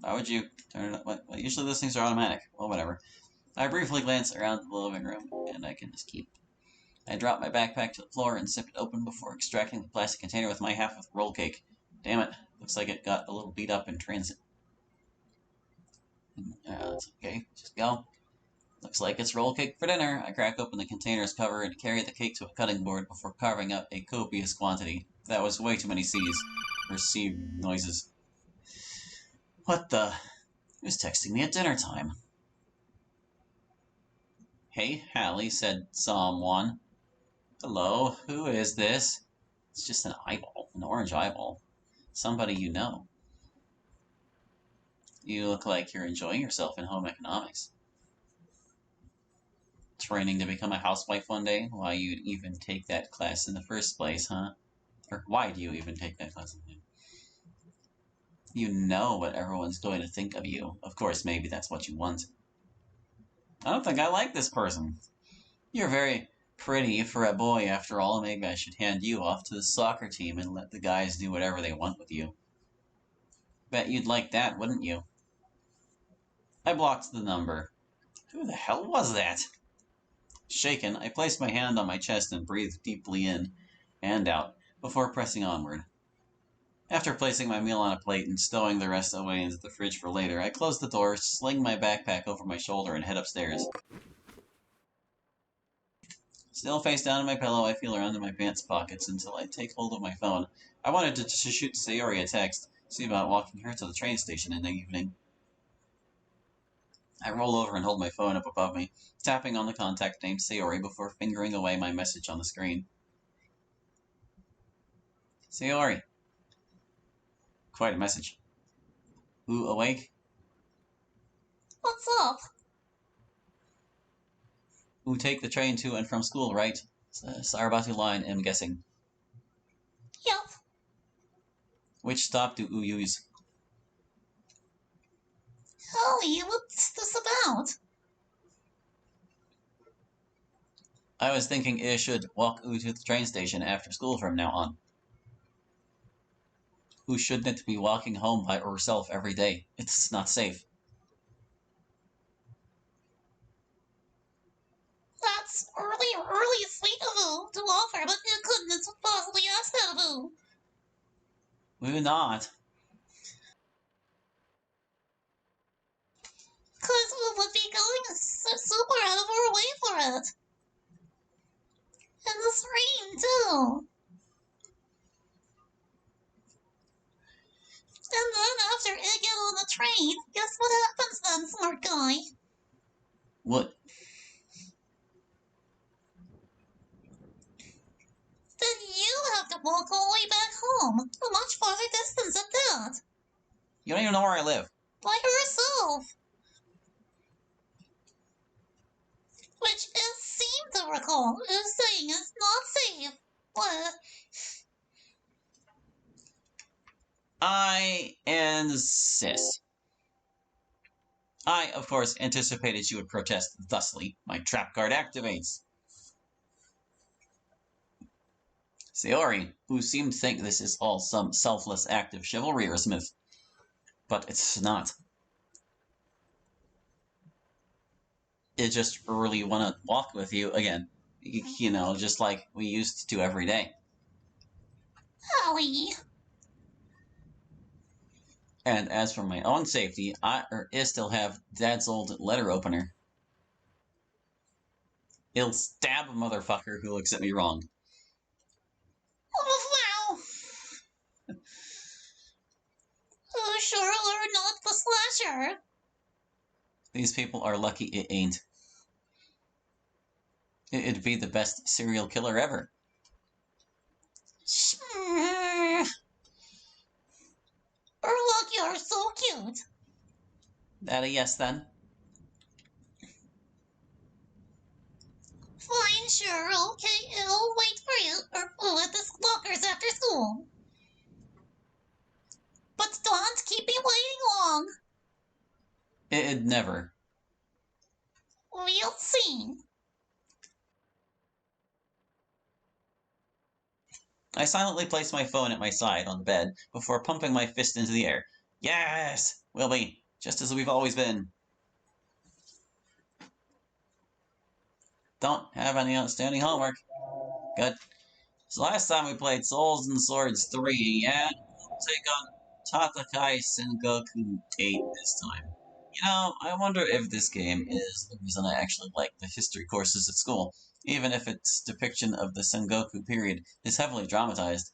Why would you turn it up? Well, usually those things are automatic. Well, whatever. I briefly glance around the living room, and I can just keep. I drop my backpack to the floor and zip it open before extracting the plastic container with my half of the roll cake. Damn it. Looks like it got a little beat up in transit. That's okay. Just go. Looks like it's roll cake for dinner. I crack open the container's cover and carry the cake to a cutting board before carving up a copious quantity. That was way too many C's. Or C noises. What the? Who's texting me at dinner time? Hey, Hallie, said someone. Hello, who is this? It's just an eyeball, an orange eyeball. Somebody you know. You look like you're enjoying yourself in home economics. Training to become a housewife one day? Why you'd even take that class in the first place, huh? Or why do you even take that class? You know what everyone's going to think of you. Of course, maybe that's what you want. I don't think I like this person. You're very pretty for a boy, after all. Maybe I should hand you off to the soccer team and let the guys do whatever they want with you. Bet you'd like that, wouldn't you? I blocked the number. Who the hell was that? Shaken, I placed my hand on my chest and breathed deeply in and out before pressing onward. After placing my meal on a plate and stowing the rest away into the fridge for later, I close the door, sling my backpack over my shoulder, and head upstairs. Still face down in my pillow, I feel around in my pants pockets until I take hold of my phone. I wanted to shoot Sayori a text, see about walking her to the train station in the evening. I roll over and hold my phone up above me, tapping on the contact name Sayori before fingering away my message on the screen. Sayori. Quite a message. Ooh, awake? What's up? Ooh, take the train to and from school, right? Sarabatu line, I'm guessing. Yep. Which stop do you use? Holly, what's this about? I was thinking I should walk to the train station after school from now on. Who shouldn't be walking home by herself every day? It's not safe. That's really sweet of you to offer, but you couldn't possibly ask that of you. We're not. Because we would be going super out of our way for it. And this rain, too. And then after I get on the train, guess what happens then, smart guy? What? Then you have to walk all the way back home. A much farther distance at that. You don't even know where I live. By herself. Which it seemed to recall is saying it's not safe. What? I insist. I, of course, anticipated you would protest thusly. My trap card activates. Sayori, who seemed to think this is all some selfless act of chivalry or Smith. But it's not. I just really want to walk with you again. You know, just like we used to every day. Holly. And as for my own safety, I still have Dad's old letter opener. He'll stab a motherfucker who looks at me wrong. Oh, wow. Oh, sure, or not the slasher. These people are lucky it ain't. It'd be the best serial killer ever. Look, you're so cute. That a yes, then? Fine, sure, okay, I'll wait for you at the lockers after school. But don't keep me waiting long. It'd never. We'll see. I silently place my phone at my side on the bed before pumping my fist into the air. Yes! We'll be, just as we've always been. Don't have any outstanding homework. Good. So last time we played Souls and Swords 3, yeah? We'll take on Tatakai Sengoku 8 this time. I wonder if this game is the reason I actually like the history courses at school, even if its depiction of the Sengoku period is heavily dramatized.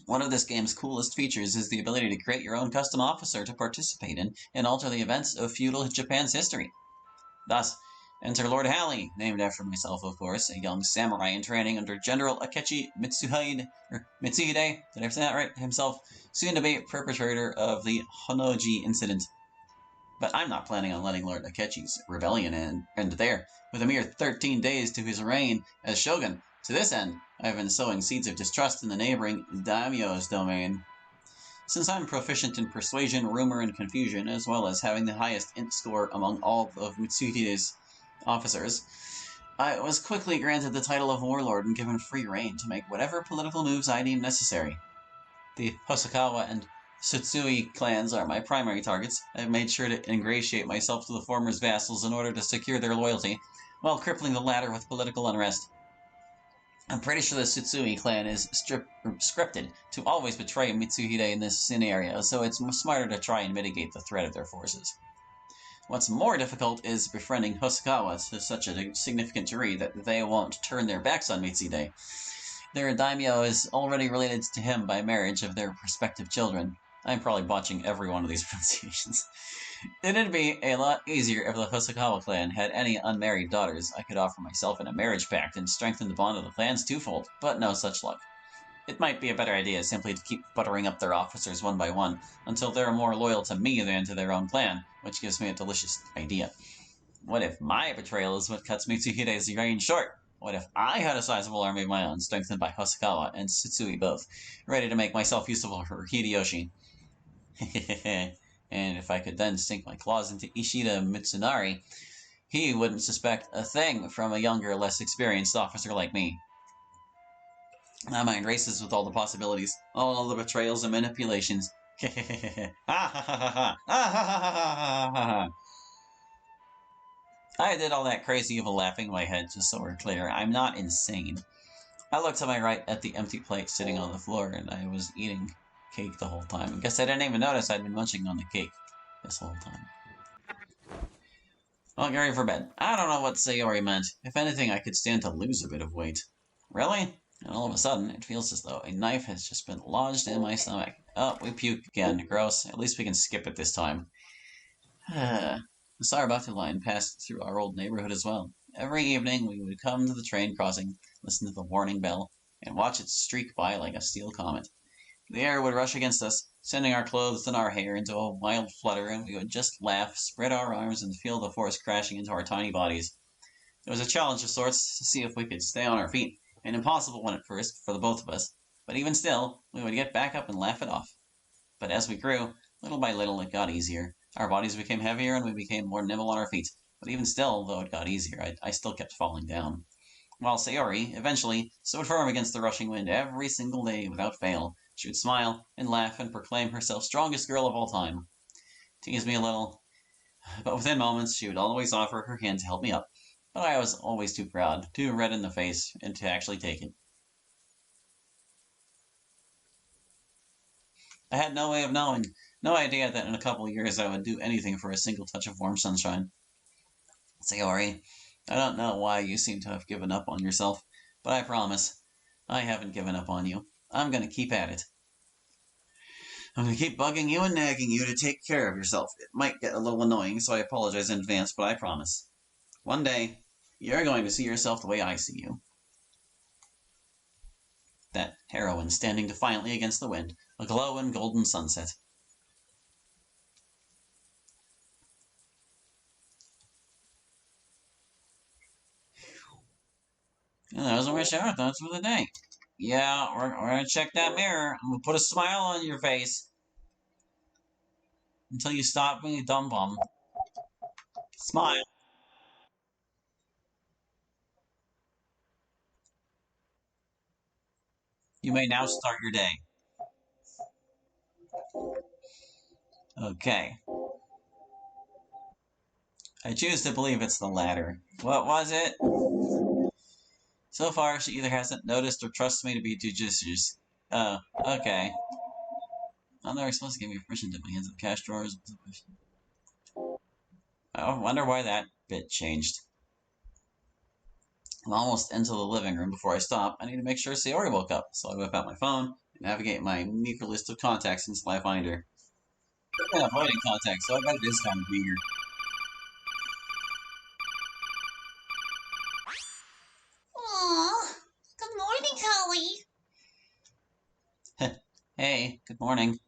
One of this game's coolest features is the ability to create your own custom officer to participate in and alter the events of feudal Japan's history. Thus, enter Lord Halley, named after myself, of course, a young samurai in training under General Akechi Mitsuhide, did I say that right? Himself, soon to be perpetrator of the Honoji incident. But I'm not planning on letting Lord Akechi's rebellion end there. With a mere 13 days to his reign as shogun, to this end, I have been sowing seeds of distrust in the neighboring daimyo's domain. Since I'm proficient in persuasion, rumor, and confusion, as well as having the highest int score among all of Mitsuhide's officers, I was quickly granted the title of warlord and given free rein to make whatever political moves I deem necessary. The Hosokawa and Tsutsui clans are my primary targets. I've made sure to ingratiate myself to the former's vassals in order to secure their loyalty, while crippling the latter with political unrest. I'm pretty sure the Tsutsui clan is scripted to always betray Mitsuhide in this scenario, so it's smarter to try and mitigate the threat of their forces. What's more difficult is befriending Hosokawa to such a significant degree that they won't turn their backs on Mitsuhide. Their daimyo is already related to him by marriage of their prospective children. I'm probably botching every one of these pronunciations. It'd be a lot easier if the Hosokawa clan had any unmarried daughters I could offer myself in a marriage pact and strengthen the bond of the clans twofold, but no such luck. It might be a better idea simply to keep buttering up their officers one by one, until they're more loyal to me than to their own clan, which gives me a delicious idea. What if my betrayal is what cuts Mitsuhide's reign short? What if I had a sizable army of my own, strengthened by Hosokawa and Tsutsui both, ready to make myself useful for Hideyoshi? And if I could then sink my claws into Ishida Mitsunari, he wouldn't suspect a thing from a younger, less experienced officer like me. My mind races with all the possibilities, all the betrayals and manipulations. I did all that crazy evil laughing in my head, just so we're clear. I'm not insane. I looked to my right at the empty plate sitting on the floor, and I was eating cake the whole time. I guess I didn't even notice I'd been munching on the cake this whole time. Well, get ready for bed. I don't know what Sayori meant. If anything, I could stand to lose a bit of weight. Really? And all of a sudden, it feels as though a knife has just been lodged in my stomach. Oh, we puke again. Gross. At least we can skip it this time. The Sarabatu line passed through our old neighborhood as well. Every evening, we would come to the train crossing, listen to the warning bell, and watch it streak by like a steel comet. The air would rush against us, sending our clothes and our hair into a wild flutter, and we would just laugh, spread our arms, and feel the force crashing into our tiny bodies. It was a challenge of sorts to see if we could stay on our feet, an impossible one at first for the both of us, but even still, we would get back up and laugh it off. But as we grew, little by little, it got easier. Our bodies became heavier, and we became more nimble on our feet. But even still, though it got easier, I still kept falling down. While Sayori, eventually, stood firm against the rushing wind every single day without fail, she would smile and laugh and proclaim herself strongest girl of all time. Tease me a little, but within moments she would always offer her hand to help me up. But I was always too proud, too red in the face, and to actually take it. I had no way of knowing, no idea that in a couple of years I would do anything for a single touch of warm sunshine. Sayori, I don't know why you seem to have given up on yourself, but I promise, I haven't given up on you. I'm going to keep at it. I'm going to keep bugging you and nagging you to take care of yourself. It might get a little annoying, so I apologize in advance, but I promise. One day, you're going to see yourself the way I see you. That heroine standing defiantly against the wind, aglow in golden sunset. And those are my shower thoughts for the day. Yeah, we're going to check that mirror. I'm going to put a smile on your face until you stop being a dumb bum. Smile. You may now start your day. Okay. I choose to believe it's the latter. What was it? So far, she either hasn't noticed or trusts me to be judicious. Oh, okay. I'm never supposed to give me permission to dip my hands in the cash drawers. I wonder why that bit changed. I'm almost into the living room before I stop. I need to make sure Sayori woke up, so I whip out my phone and navigate my meager list of contacts until I find her. I've been avoiding contacts, so I bet it is kind of meager. Aw, good morning, Holly. Hey, good morning.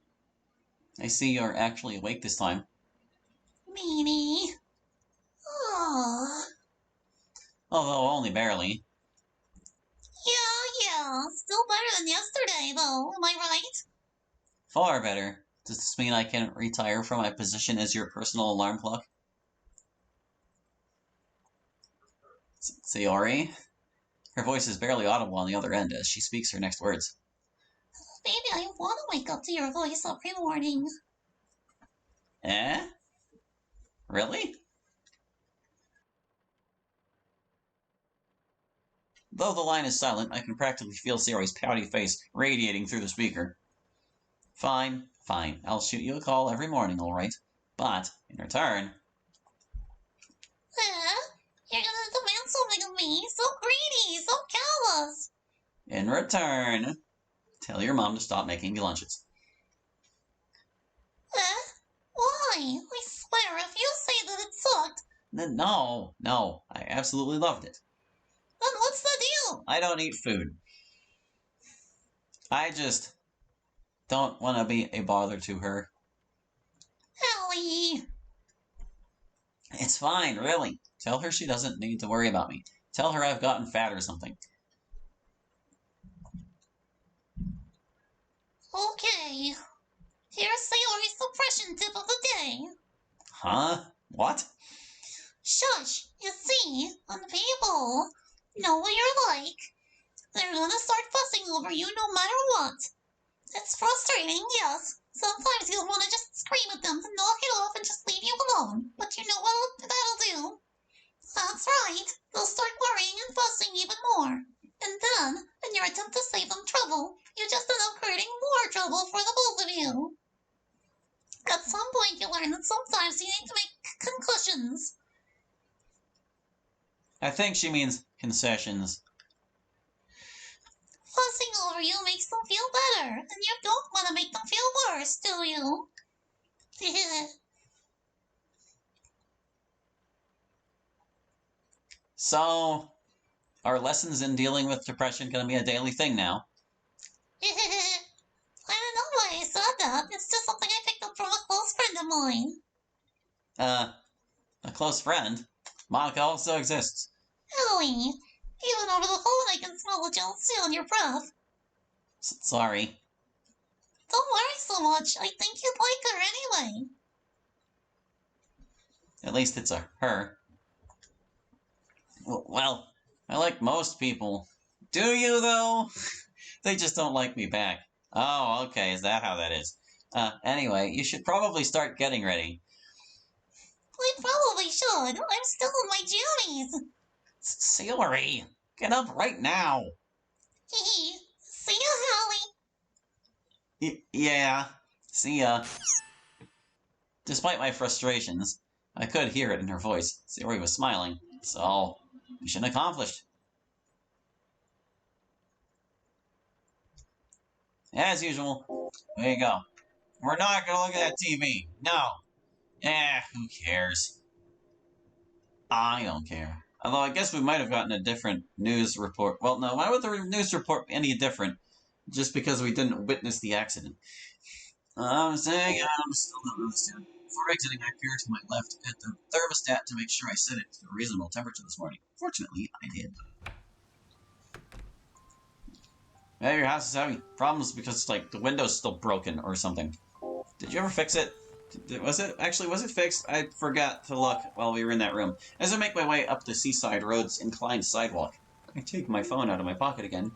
I see you're actually awake this time. Meanie. Aw. Although only barely. Yeah, still better than yesterday, though, am I right? Far better. Does this mean I can retire from my position as your personal alarm clock? Sayori? Her voice is barely audible on the other end as she speaks her next words. Baby, I want to wake up to your voice every morning. Eh? Really? Though the line is silent, I can practically feel Sayori's pouty face radiating through the speaker. Fine, fine. I'll shoot you a call every morning, all right. But, in return... You're gonna demand something of me? So greedy, so callous. In return... Tell your mom to stop making me lunches. Why? I swear, if you say that it sucked... No, I absolutely loved it. Then what's the deal? I don't eat food. I just don't want to be a bother to her. Allie. It's fine, really. Tell her she doesn't need to worry about me. Tell her I've gotten fat or something. Okay. Here's Sayori's suppression tip of the day. Huh? What? Shush. You see, when people know what you're like, they're gonna start fussing over you no matter what. It's frustrating, yes. Sometimes you'll want to just scream at them to knock it off and just leave you alone. But you know what that'll do? That's right. They'll start worrying and fussing even more. And then, in your attempt to save them trouble, you just end up creating more trouble for the both of you. At some point, you learn that sometimes you need to make concussions. I think she means concessions. Fussing over you makes them feel better, and you don't want to make them feel worse, do you? So, are lessons in dealing with depression going to be a daily thing now? I don't know why I said that. It's just something I picked up from a close friend of mine. A close friend? Monica also exists. Ellie, even over the phone I can smell the jealousy on your breath. Sorry. Don't worry so much. I think you'd like her anyway. At least it's a her. Well, I like most people. Do you, though? They just don't like me back. Oh, okay, is that how that is? Anyway, you should probably start getting ready. I probably should. I'm still in my jammies. Sayori, get up right now. Hee. See ya, Holly. Yeah, see ya. Despite my frustrations, I could hear it in her voice. Sayori was smiling. So, mission accomplished. As usual, there you go. We're not gonna look at that TV. No. Who cares? I don't care. Although I guess we might have gotten a different news report. Well, no, why would the news report be any different? Just because we didn't witness the accident. I'm saying I'm still not understanding. Before exiting, I peered to my left at the thermostat to make sure I set it to a reasonable temperature this morning. Fortunately, I did. Maybe your house is having problems because, like, the window's still broken or something. Did you ever fix it? Was it fixed? I forgot to look while we were in that room. As I make my way up the Seaside Road's inclined sidewalk, I take my phone out of my pocket again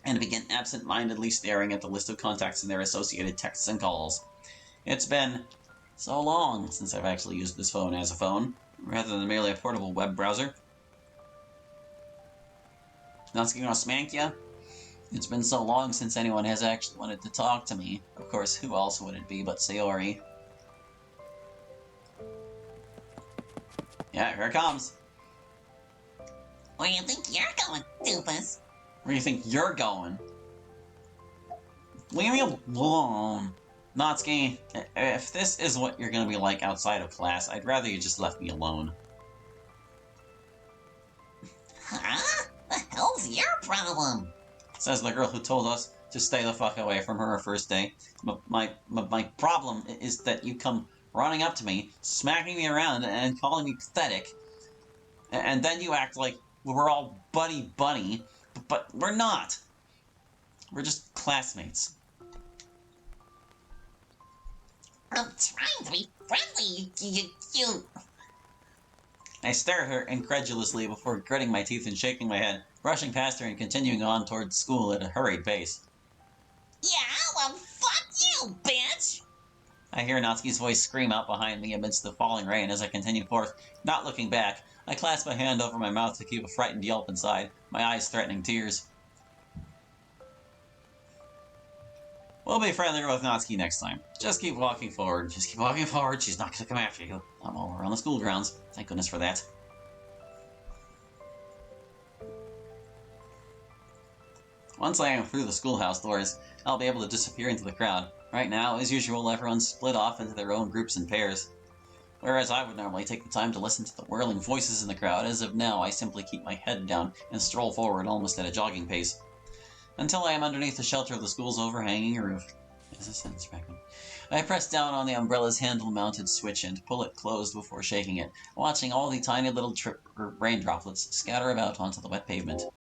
and begin absent-mindedly staring at the list of contacts and their associated texts and calls. It's been so long since I've actually used this phone as a phone, rather than merely a portable web browser. Natsuki gonna smank ya? It's been so long since anyone has actually wanted to talk to me. Of course, who else would it be but Sayori? Yeah, here it comes. Where do you think you're going, doofus? Where do you think you're going? Leave me alone. Natsuki, if this is what you're gonna be like outside of class, I'd rather you just left me alone. Huh? The hell's your problem? Says the girl who told us to stay the fuck away from her first day. My problem is that you come running up to me, smacking me around, and calling me pathetic. And then you act like we're all buddy-buddy, but we're not. We're just classmates. I'm trying to be friendly, you... I stare at her incredulously before gritting my teeth and shaking my head, rushing past her and continuing on towards school at a hurried pace. Yeah, well, fuck you, bitch! I hear Natsuki's voice scream out behind me amidst the falling rain as I continue forth, not looking back. I clasp my hand over my mouth to keep a frightened yelp inside, my eyes threatening tears. We'll be friendlier with Natsuki next time. Just keep walking forward. Just keep walking forward. She's not going to come after you. I'm over on the school grounds. Thank goodness for that. Once I am through the schoolhouse doors, I'll be able to disappear into the crowd. Right now, as usual, everyone's split off into their own groups and pairs. Whereas I would normally take the time to listen to the whirling voices in the crowd, as of now I simply keep my head down and stroll forward almost at a jogging pace. Until I am underneath the shelter of the school's overhanging roof. Is this sentence back on? I press down on the umbrella's handle-mounted switch and pull it closed before shaking it, watching all the tiny little rain droplets scatter about onto the wet pavement.